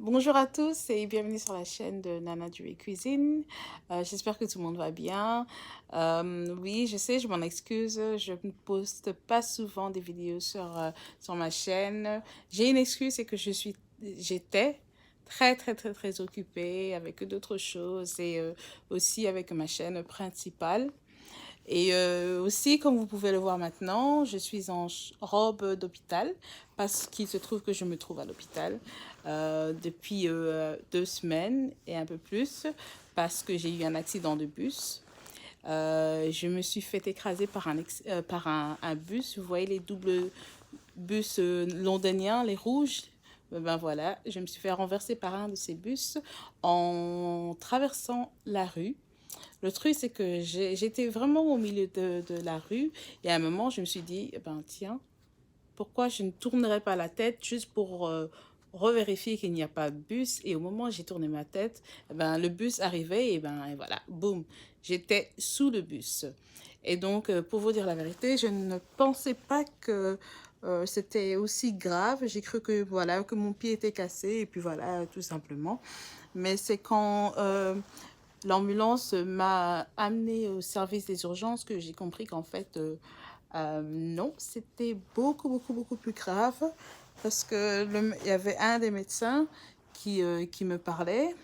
Bonjour à tous et bienvenue sur la chaîne de Nana Duet Cuisine. J'espère que tout le monde va bien. Oui, je sais, je m'en excuse, je ne poste pas souvent des vidéos sur ma chaîne. J'ai une excuse, c'est que j'étais très occupée avec d'autres choses et aussi avec ma chaîne principale. Et aussi, comme vous pouvez le voir maintenant, je suis en robe d'hôpital parce qu'il se trouve que je me trouve à l'hôpital depuis 2 semaines et un peu plus parce que j'ai eu un accident de bus. Je me suis fait écraser par un bus. Vous voyez les doubles bus londoniens, les rouges. Ben voilà, je me suis fait renverser par un de ces bus en traversant la rue. Le truc, c'est que j'étais vraiment au milieu de la rue et à un moment, je me suis dit, eh ben tiens, pourquoi je ne tournerais pas la tête juste pour revérifier qu'il n'y a pas de bus. Et au moment où j'ai tourné ma tête, eh ben, le bus arrivait et voilà, boum, j'étais sous le bus. Et donc, pour vous dire la vérité, je ne pensais pas que c'était aussi grave. J'ai cru que voilà que mon pied était cassé et puis voilà, tout simplement. Mais c'est quand l'ambulance m'a amené au service des urgences que j'ai compris qu'en fait, non, c'était beaucoup plus grave parce que il y avait un des médecins qui me parlait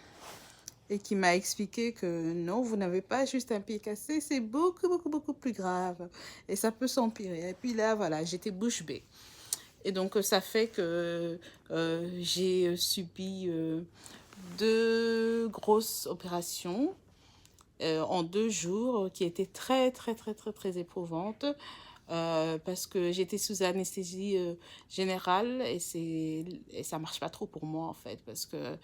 et qui m'a expliqué que non, vous n'avez pas juste un pied cassé, c'est beaucoup plus grave et ça peut s'empirer. Et puis là, voilà, j'étais bouche bée. Et donc, ça fait que j'ai subi deux grosses opérations en 2 jours qui étaient très éprouvantes parce que j'étais sous anesthésie générale et ça marche pas trop pour moi en fait parce que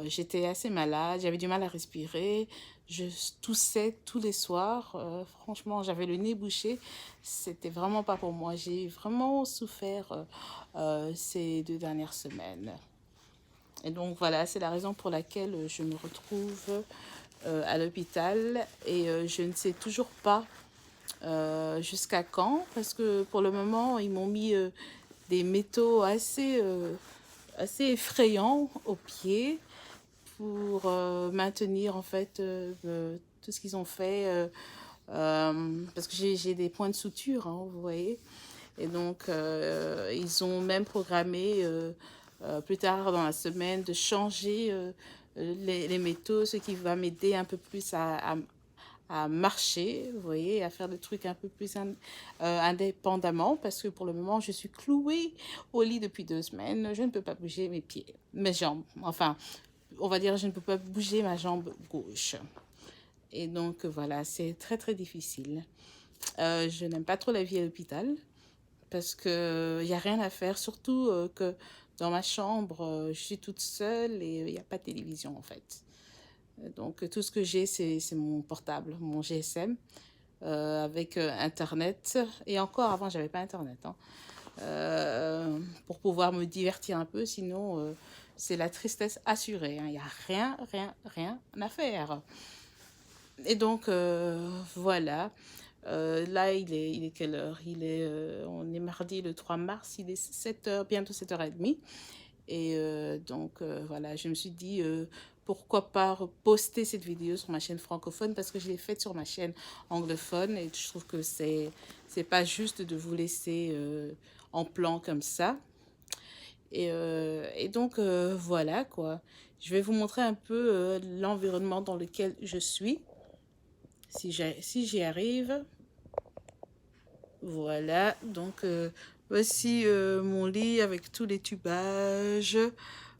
j'étais assez malade, j'avais du mal à respirer, je toussais tous les soirs, franchement j'avais le nez bouché, c'était vraiment pas pour moi, j'ai vraiment souffert ces 2 dernières semaines. Et donc voilà, c'est la raison pour laquelle je me retrouve à l'hôpital et je ne sais toujours pas jusqu'à quand, parce que pour le moment, ils m'ont mis des métaux assez effrayants aux pieds pour maintenir en fait tout ce qu'ils ont fait, parce que j'ai des points de suture, hein, vous voyez. Et donc, ils ont même programmé plus tard dans la semaine de changer les métaux, ce qui va m'aider un peu plus à marcher, vous voyez, à faire des trucs un peu plus indépendamment, parce que pour le moment, je suis clouée au lit depuis 2 semaines. Je ne peux pas bouger mes pieds, mes jambes. Enfin, on va dire, je ne peux pas bouger ma jambe gauche. Et donc, voilà, c'est très difficile. Je n'aime pas trop la vie à l'hôpital parce qu'il n'y a rien à faire, surtout que dans ma chambre, je suis toute seule et il n'y a pas de télévision en fait. Donc tout ce que j'ai, c'est mon portable, mon GSM, avec Internet. Et encore avant, j'avais pas Internet, hein, pour pouvoir me divertir un peu. Sinon, c'est la tristesse assurée, hein. Il n'y a rien à faire. Et donc, voilà. Là, il est quelle heure? On est mardi le 3 mars, il est 7 heures, bientôt 7h30. Et donc, voilà, je me suis dit, pourquoi pas poster cette vidéo sur ma chaîne francophone parce que je l'ai faite sur ma chaîne anglophone et je trouve que c'est pas juste de vous laisser en plan comme ça. Et donc, voilà quoi. Je vais vous montrer un peu l'environnement dans lequel je suis, si j'y arrive. Voilà, donc voici mon lit avec tous les tubages,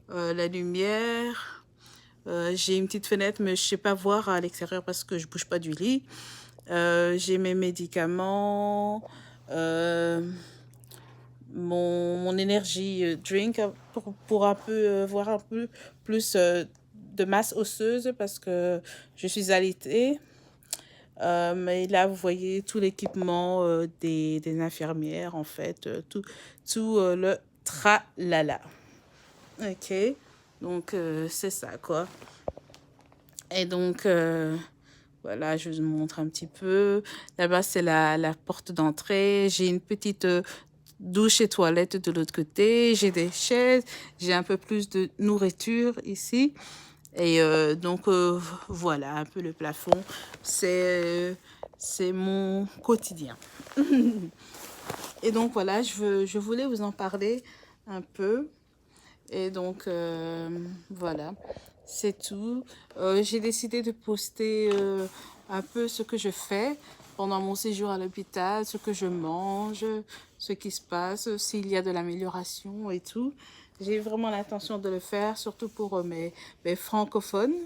la lumière. J'ai une petite fenêtre, mais je ne sais pas voir à l'extérieur parce que je ne bouge pas du lit. J'ai mes médicaments, euh, mon énergie drink pour un peu voir un peu plus de masse osseuse parce que je suis allaitée. Mais là, vous voyez tout l'équipement des infirmières, en fait, tout le tralala. Ok, donc c'est ça, quoi. Et donc, voilà, je vous montre un petit peu. Là-bas, c'est la porte d'entrée. J'ai une petite douche et toilette de l'autre côté. J'ai des chaises, j'ai un peu plus de nourriture ici. Et donc, voilà un peu le plafond. C'est mon quotidien. Et donc, voilà, je voulais vous en parler un peu. Et donc, voilà, c'est tout. J'ai décidé de poster un peu ce que je fais pendant mon séjour à l'hôpital, ce que je mange, ce qui se passe, s'il y a de l'amélioration et tout. J'ai vraiment l'intention de le faire, surtout pour mes francophones.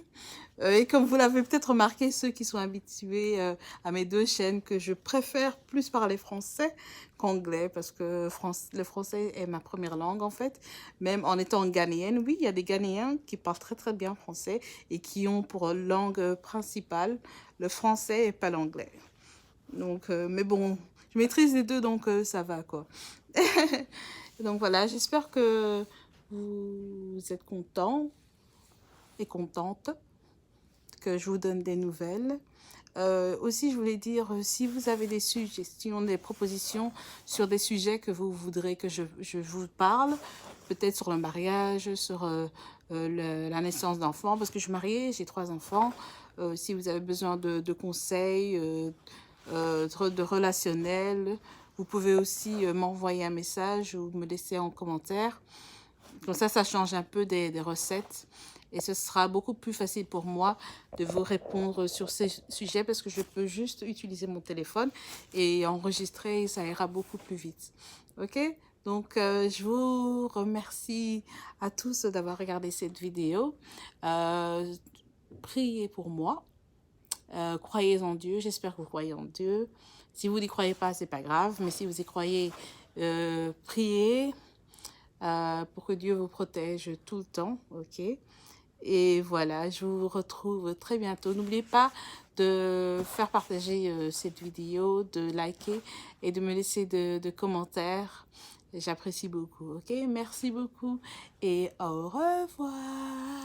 Et comme vous l'avez peut-être remarqué, ceux qui sont habitués à mes deux chaînes, que je préfère plus parler français qu'anglais, parce que le français est ma première langue en fait. Même en étant ghanéenne, oui, il y a des Ghanéens qui parlent très très bien français et qui ont pour langue principale le français et pas l'anglais. Donc, mais bon, je maîtrise les deux, donc ça va quoi. Donc voilà, j'espère que vous êtes contents et contentes que je vous donne des nouvelles. Aussi, je voulais dire, si vous avez des suggestions, des propositions sur des sujets que vous voudrez que je vous parle, peut-être sur le mariage, sur la naissance d'enfants, parce que je suis mariée, j'ai 3 enfants. Si vous avez besoin de conseils, de relationnel, vous pouvez aussi m'envoyer un message ou me laisser en commentaire. Comme ça change un peu des recettes. Et ce sera beaucoup plus facile pour moi de vous répondre sur ces sujets parce que je peux juste utiliser mon téléphone et enregistrer, ça ira beaucoup plus vite. Ok? Donc, je vous remercie à tous d'avoir regardé cette vidéo. Priez pour moi. Croyez en Dieu. J'espère que vous croyez en Dieu. Si vous n'y croyez pas, c'est pas grave. Mais si vous y croyez, priez pour que Dieu vous protège tout le temps. Ok? Et voilà, je vous retrouve très bientôt. N'oubliez pas de faire partager cette vidéo, de liker et de me laisser de commentaires. J'apprécie beaucoup. Ok, merci beaucoup et au revoir.